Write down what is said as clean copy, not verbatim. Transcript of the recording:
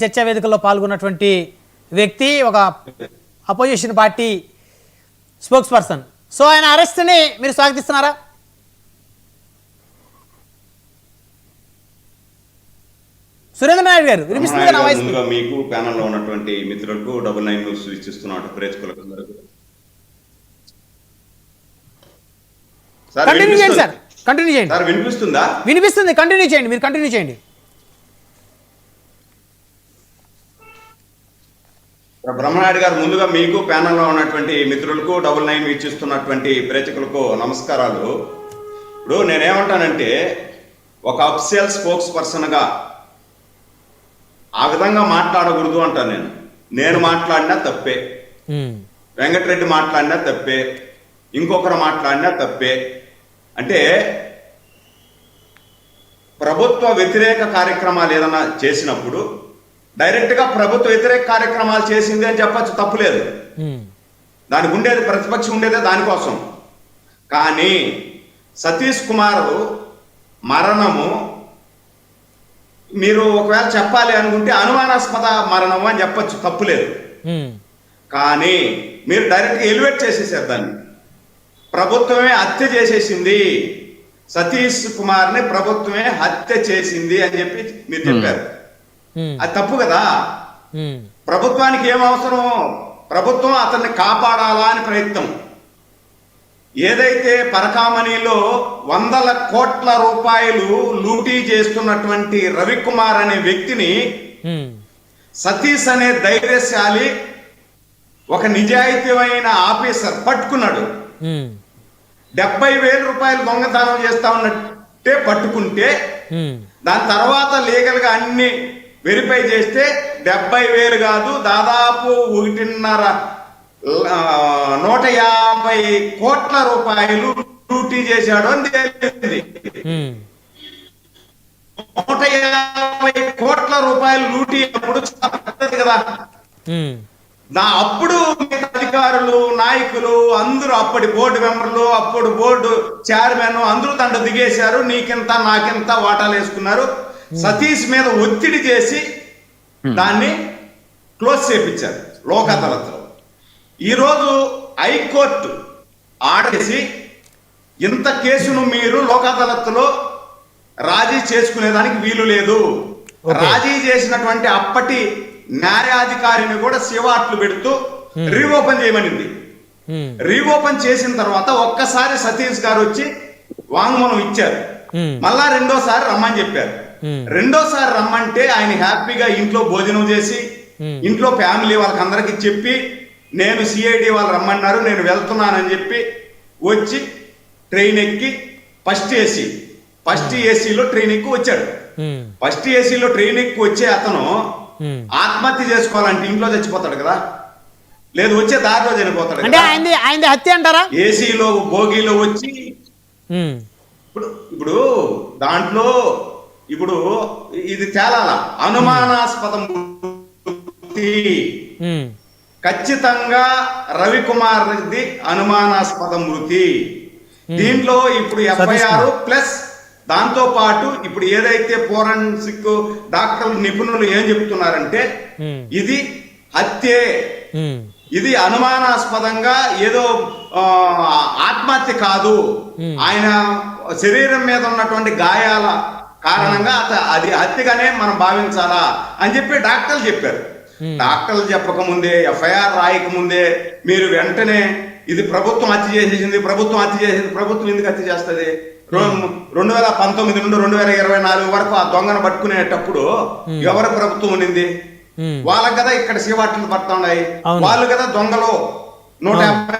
చర్చా వేదికల్లో పాల్గొన్నటువంటి వ్యక్తి ఒక opposition party spokes person. So ఆయన అరెస్ట్ని మీరు స్వాగతిస్తున్నారా? సురేంద్ర నాయుడు గారు వినిపిస్తుంది నా వాయిస్. మీకు ప్యానెల్ లో ఉన్నటువంటి మిత్రులకు 99 న్యూస్ ఇచ్చిస్తున్నట్టు ప్రేక్షకులకు కంటిన్యూ చేయండి సార్, కంటిన్యూ చేయండి సార్. వినిపిస్తుందా? వినిపిస్తుంది, కంటిన్యూ చేయండి, మీరు కంటిన్యూ చేయండి. బ్రహ్మనాయుడు గారు, ముందుగా మీకు ప్యానెల్ లో ఉన్నటువంటి మిత్రులకు 99 ఇచ్చిస్తున్నటువంటి ప్రేక్షకులకు నమస్కారాలు. ఇప్పుడు నేనేమంటానంటే, ఒక అఫీషియల్ స్పోక్స్ పర్సన్ గా ఆ విధంగా మాట్లాడకూడదు అంటాను. నేను మాట్లాడినా తప్పే, వెంకటరెడ్డి మాట్లాడినా తప్పే, ఇంకొకరు మాట్లాడినా తప్పే. అంటే ప్రభుత్వ వ్యతిరేక కార్యక్రమాలు ఏదైనా చేసినప్పుడు డైరెక్ట్ గా ప్రభుత్వ వ్యతిరేక కార్యక్రమాలు చేసింది అని చెప్పచ్చు, తప్పులేదు. దానికి ఉండేది ప్రతిపక్షం ఉండేదే దానికోసం. కానీ సతీష్ కుమార్ మరణము మీరు ఒకవేళ చెప్పాలి అనుకుంటే అనుమానాస్పద మరణము అని చెప్పచ్చు, తప్పులేదు. కానీ మీరు డైరెక్ట్గా ఎలివేట్ చేసేసారు దాన్ని. ప్రభుత్వమే హత్య చేసేసింది, సతీష్ కుమార్ని ప్రభుత్వమే హత్య చేసింది అని చెప్పి మీరు చెప్పారు. అది తప్పు కదా. ప్రభుత్వానికి ఏం అవసరం? ప్రభుత్వం అతన్ని కాపాడాలా అని ప్రయత్నం. ఏదైతే పరకామణిలో 100 కోట్ల రూపాయలు లూటీ చేస్తున్నటువంటి రవికుమార్ అనే వ్యక్తిని సతీష్ అనే ధైర్యశాలి ఒక నిజాయితీమైన ఆఫీసర్ పట్టుకున్నాడు. 70,000 రూపాయలు దొంగతనం చేస్తా ఉన్నట్టే పట్టుకుంటే దాని తర్వాత లీగల్ గా అన్ని వెరిఫై చేస్తే 70,000 కాదు, దాదాపు 150 కోట్ల రూపాయలు లూటీ చేశాడు అని తేలింది. 150 కోట్ల రూపాయలు లూటీ అప్పుడు కదా. అప్పుడు అధికారులు, నాయకులు అందరూ, అప్పటి బోర్డు మెంబర్లు, అప్పుడు బోర్డు చైర్మన్ అందరూ దండ దిగేశారు. నీకింత నాకింత వాటాలు వేసుకున్నారు. సతీష్ మీద ఒత్తిడి చేసి దాన్ని క్లోజ్ చేయించారు లోక్ అదాలత్లో. ఈరోజు హైకోర్టు ఆర్డర్ చేసి ఇంత కేసును మీరు లోక్ అదాలత్లో రాజీ చేసుకునేదానికి వీలు లేదు, రాజీ చేసినటువంటి అప్పటి న్యాయాధికారిని కూడా శివాట్లు పెడుతూ రీఓపెన్ చేయమనింది. రీఓపెన్ చేసిన తర్వాత ఒక్కసారి సతీష్ గారు వచ్చి వాంగ్మూలం ఇచ్చారు. మళ్ళా రెండోసారి రమ్మని చెప్పారు. రెండోసారి రమ్మంటే ఆయన హ్యాపీగా ఇంట్లో భోజనం చేసి ఇంట్లో ఫ్యామిలీ వాళ్ళకి అందరికి చెప్పి, నేను సిఐడి వాళ్ళు రమ్మన్నారు, నేను వెళ్తున్నానని చెప్పి వచ్చి ట్రైన్ ఎక్కి ఫస్ట్ ఏసీలో ట్రైన్ ఎక్కి వచ్చాడు. ఫస్ట్ ఏసీలో ట్రైన్ ఎక్కి వచ్చే అతను ఆత్మహత్య చేసుకోవాలంటే ఇంట్లో చచ్చిపోతాడు కదా, లేదు వచ్చే దారిలో చనిపోతాడు. హత్య అంటారా? ఏసీలో భోగిలో వచ్చి ఇప్పుడు దాంట్లో ఇప్పుడు ఇది తేలాల అనుమానాస్పద మృతి. ఖచ్చితంగా రవికుమార్ది అనుమానాస్పద మృతి. దీంట్లో ఇప్పుడు FIR ప్లస్ దాంతో పాటు ఇప్పుడు ఏదైతే ఫోరెన్సిక్ డాక్టర్లు నిపుణులు ఏం చెప్తున్నారంటే ఇది హత్యే, ఇది అనుమానాస్పదంగా ఏదో ఆత్మహత్య కాదు, ఆయన శరీరం మీద ఉన్నటువంటి గాయాల కారణంగా అది హత్యగానే మనం భావించాలా అని చెప్పి డాక్టర్లు చెప్పారు. డాక్టర్లు చెప్పకముందే, FIR రాయకముందే మీరు వెంటనే ఇది ప్రభుత్వం హత్య చేసేసింది, ప్రభుత్వం ఎందుకు హత్య చేస్తుంది? 2019 నుండి 2024 వరకు ఆ దొంగను పట్టుకునేటప్పుడు ఎవరి ప్రభుత్వం ఉండింది? వాళ్ళకి కదా ఇక్కడ శివాట్లు పడతా ఉన్నాయి, వాళ్ళు కదా దొంగలు 150